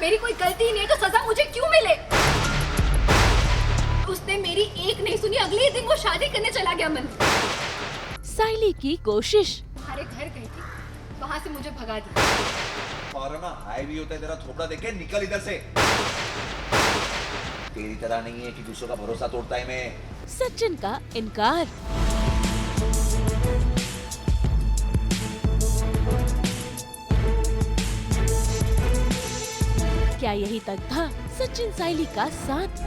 मेरी कोई गलती ही नहीं है तो सजा मुझे क्यों मिले? उसने मेरी एक नहीं सुनी, अगले दिन वो शादी करने चला गया मन। साइली की कोशिश। तुम्हारे घर गई थी, वहाँ से मुझे भगा दिया। और ना हाई भी होता है तेरा थोपड़ा देखे, निकल इधर से। तेरी तरह नहीं है कि दूसरों का भरोसा तोड़ता है मैं। सचिन का इनकार। क्या यही तक था सचिन साइली का साथ?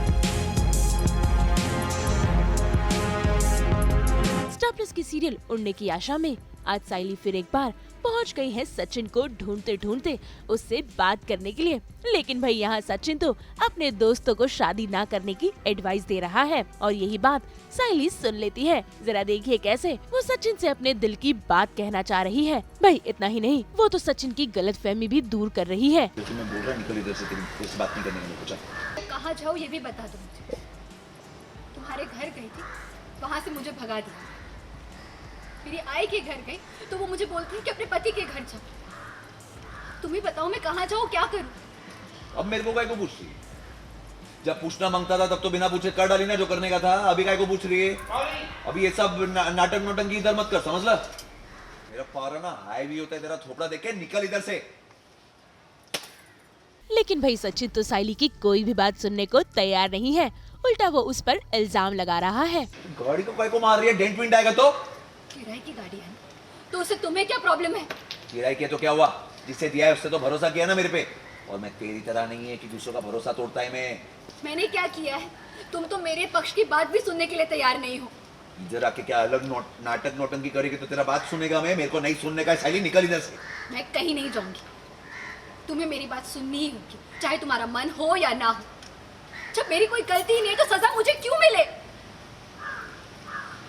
स्टार प्लस की सीरियल उड़ने की आशा में आज साइली फिर एक बार पहुंच गई है सचिन को ढूंढते ढूंढते उससे बात करने के लिए। लेकिन भाई यहाँ सचिन तो अपने दोस्तों को शादी ना करने की एडवाइस दे रहा है और यही बात साइली सुन लेती है। जरा देखिए कैसे वो सचिन से अपने दिल की बात कहना चाह रही है। भाई इतना ही नहीं, वो तो सचिन की गलतफहमी भी दूर कर रही है। मैं बोल रहा निकल इधर से, तेरी बात नहीं करने का मुझे। तो कहाँ जाओ ये भी बता दो मुझे। तुम्हारे घर गई थी, वहाँ से मुझे भगा दिया। मेरी आई के घर गई तो वो मुझे बोलती है कि अपने पति के घर जाओ। तुम ही बताओ मैं कहाँ जाऊँ, क्या करूँ? अब मेरे को काय को पूछ रही है? जब पूछना मांगता था तब तो बिना पूछे कर डाली ना जो करने का था। अभी काय को पूछ रही है? अभी ये सब नाटक नोटंकी इधर मत कर, समझ ला। मेरा पारा ना हाई भी होता है तेरा थोपड़ा देखे, निकल इधर से। लेकिन भाई सचिन तो साइली की कोई भी बात सुनने को तैयार नहीं है। उल्टा वो उस पर इल्जाम लगा रहा है। गाड़ी को काय को मार रही है? डेंट विंट आएगा तो? किराए की गाड़ी है तो उससे तुम्हें क्या प्रॉब्लम है? किराए किया तो क्या हुआ? जिससे दिया है उससे तो भरोसा किया ना मेरे पे। और मैं तेरी तरह नहीं है कि दूसरों का भरोसा तोड़ता है मैं। मैंने क्या किया है? तुम तो मेरे पक्ष की बात भी सुनने के लिए तैयार नहीं हो। इधर आके क्या अलग नाटक नोटंकी करेगी तो तेरा बात सुनेगा मैं? मेरे को नहीं सुनने का। साइली निकल इधर से। मैं कहीं नहीं जाऊंगी, तुम्हें मेरी बात सुननी ही होगी, चाहे तुम्हारा मन हो या ना हो। जब मेरी कोई गलती ही नहीं है तो सजा मुझे क्यों मिले?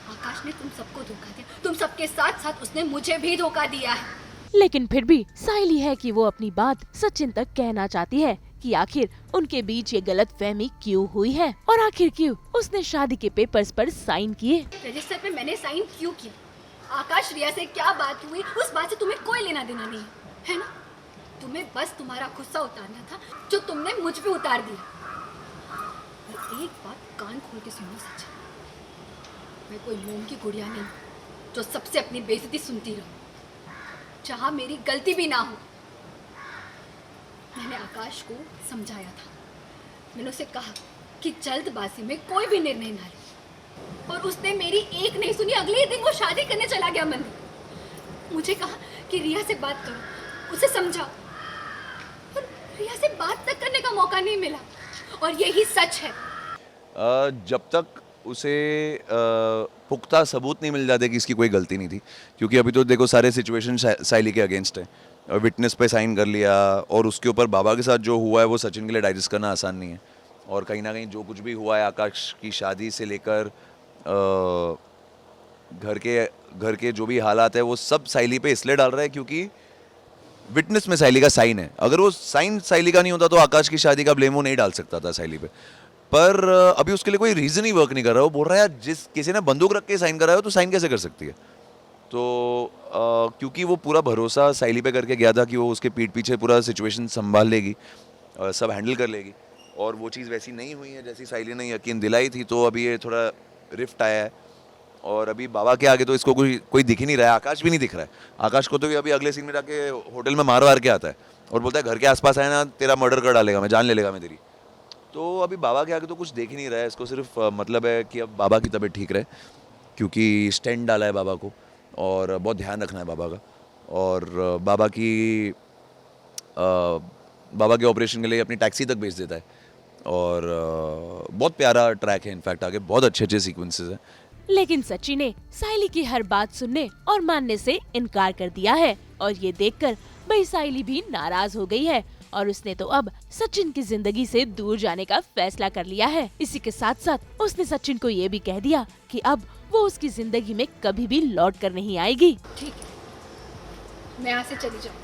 आकाश ने तुम सबको धोखा दिया, तुम सबके साथ साथ उसने मुझे भी धोखा दिया है। लेकिन फिर भी साइली है कि वो अपनी बात सचिन तक कहना चाहती है कि आखिर उनके बीच ये गलतफहमी क्यों हुई है और आखिर क्यों उसने शादी के पेपर्स पर साइन किए। रजिस्टर पे मैंने साइन क्यों किया? आकाश रिया से क्या बात हुई उस बात से तुम्हें कोई लेना देना नहीं है ना? तुम्हें बस तुम्हारा गुस्सा उतारना था जो तुमने मुझ पे उतार दिया। और एक बात कान खोल के सुनो सचिन, मैं कोई मोम की गुड़िया नहीं जो सबसे अपनी बेइज्जती सुनती रहूं, जहां मेरी गलती भी ना हो। मैंने आकाश को समझाया था, मैंने उसे कहा कि जल्दबाजी में कोई भी निर्णय ना ले, और उसने मेरी एक नहीं सुनी। अगले दिन वो शादी करने चला गया मंदिर। मुझे कहा कि रिया से बात करो, उसे समझाओ, पर रिया से बात तक करने का मौका नहीं मिला। और यही सच है। जब तक उसे पुख्ता सबूत नहीं मिल जाते कि इसकी कोई गलती नहीं थी, क्योंकि अभी तो देखो सारे सिचुएशन साइली के अगेंस्ट है। विटनेस पे साइन कर लिया और उसके ऊपर बाबा के साथ जो हुआ है वो सचिन के लिए डाइजेस्ट करना आसान नहीं है। और कहीं ना कहीं जो कुछ भी हुआ है आकाश की शादी से लेकर घर के जो भी हालात है वो सब साइली पे इसलिए डाल रहा है क्योंकि विटनेस में साइली का साइन है। अगर वो साइन साइली का नहीं होता तो आकाश की शादी का ब्लेम वो नहीं डाल सकता था साइली पे। पर अभी उसके लिए कोई रीज़न ही वर्क नहीं कर रहा। वो बोल रहा है यार जिस किसी ने बंदूक रख के साइन कराया हो तो साइन कैसे कर सकती है? तो क्योंकि वो पूरा भरोसा साइली पे करके गया था कि वो उसके पीठ पीछे पूरा सिचुएशन संभाल लेगी, सब हैंडल कर लेगी, और वो चीज़ वैसी नहीं हुई है जैसी साइली ने यकीन दिलाई थी। तो अभी ये थोड़ा रिफ्ट आया है और अभी बाबा के आगे तो इसको कोई दिख ही नहीं रहा है। आकाश भी नहीं दिख रहा है। आकाश को तो अभी अगले सीन में जाके होटल में मार के आता है और बोलता है घर के आसपास आए ना तेरा मर्डर कर डालेगा मैं, जान ले लेगा मैं तेरी। तो अभी बाबा के आगे तो कुछ देख ही नहीं रहा है। इसको सिर्फ मतलब है कि अब बाबा की तबीयत ठीक रहे, क्योंकि स्टेंट डाला है बाबा को और बहुत ध्यान रखना है बाबा का। और बाबा के ऑपरेशन के लिए अपनी टैक्सी तक भेज देता है। और बहुत प्यारा ट्रैक है, इनफैक्ट आगे बहुत अच्छे सीक्वेंसेस हैं। लेकिन सचिन ने साइली की हर बात सुनने और मानने से इनकार कर दिया है और ये देखकर भाई साइली भी नाराज हो गई है और उसने तो अब सचिन की जिंदगी से दूर जाने का फैसला कर लिया है। इसी के साथ साथ उसने सचिन को ये भी कह दिया कि अब वो उसकी जिंदगी में कभी भी लौट कर नहीं आएगी। ठीक है, मैं यहाँ से चली जाऊंगी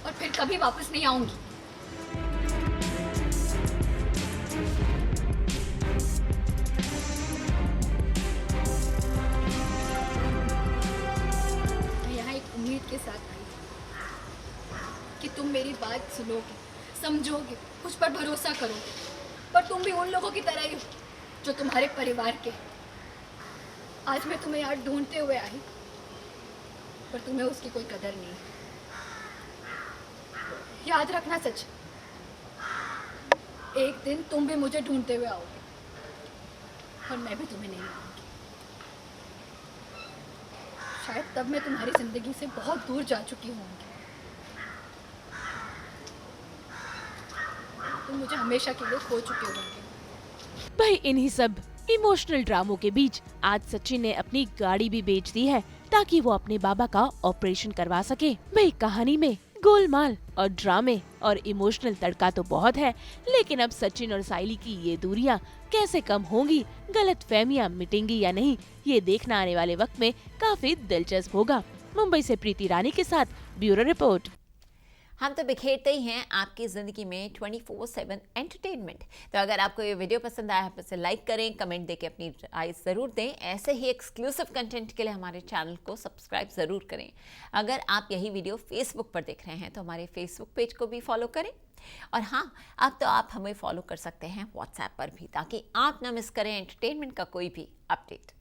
और फिर कभी वापस नहीं आऊंगी। मैं यहाँ एक उम्मीद के साथ आई कि तुम मेरी बात सुनोगे, समझोगे, मुझ पर भरोसा करोगे, पर तुम भी उन लोगों की तरह ही हो जो तुम्हारे परिवार के। आज मैं तुम्हें यहाँ ढूंढते हुए आई, पर तुम्हें उसकी कोई कदर नहीं। याद रखना सच, एक दिन तुम भी मुझे ढूंढते हुए आओगे और मैं भी तुम्हें नहीं मिलूंगी। शायद तब मैं तुम्हारी जिंदगी से बहुत दूर जा चुकी होंगी। तुम मुझे हमेशा के लिए खो चुके होंगे। भाई इन्हीं सब इमोशनल ड्रामों के बीच आज सचिन ने अपनी गाड़ी भी बेच दी है ताकि वो अपने बाबा का ऑपरेशन करवा सके। भाई कहानी में गोलमाल और ड्रामे और इमोशनल तड़का तो बहुत है, लेकिन अब सचिन और साइली की ये दूरियां कैसे कम होंगी, गलतफहमियां मिटेंगी या नहीं, ये देखना आने वाले वक्त में काफी दिलचस्प होगा। मुंबई से प्रीति रानी के साथ ब्यूरो रिपोर्ट। हम तो बिखेरते ही हैं आपकी ज़िंदगी में 24/7 एंटरटेनमेंट। तो अगर आपको ये वीडियो पसंद आया है तो इसे लाइक करें, कमेंट देके अपनी राय ज़रूर दें। ऐसे ही एक्सक्लूसिव कंटेंट के लिए हमारे चैनल को सब्सक्राइब ज़रूर करें। अगर आप यही वीडियो फेसबुक पर देख रहे हैं तो हमारे फेसबुक पेज को भी फॉलो करें। और हाँ, अब तो आप हमें फॉलो कर सकते हैं व्हाट्सएप पर भी, ताकि आप ना मिस करें एंटरटेनमेंट का कोई भी अपडेट।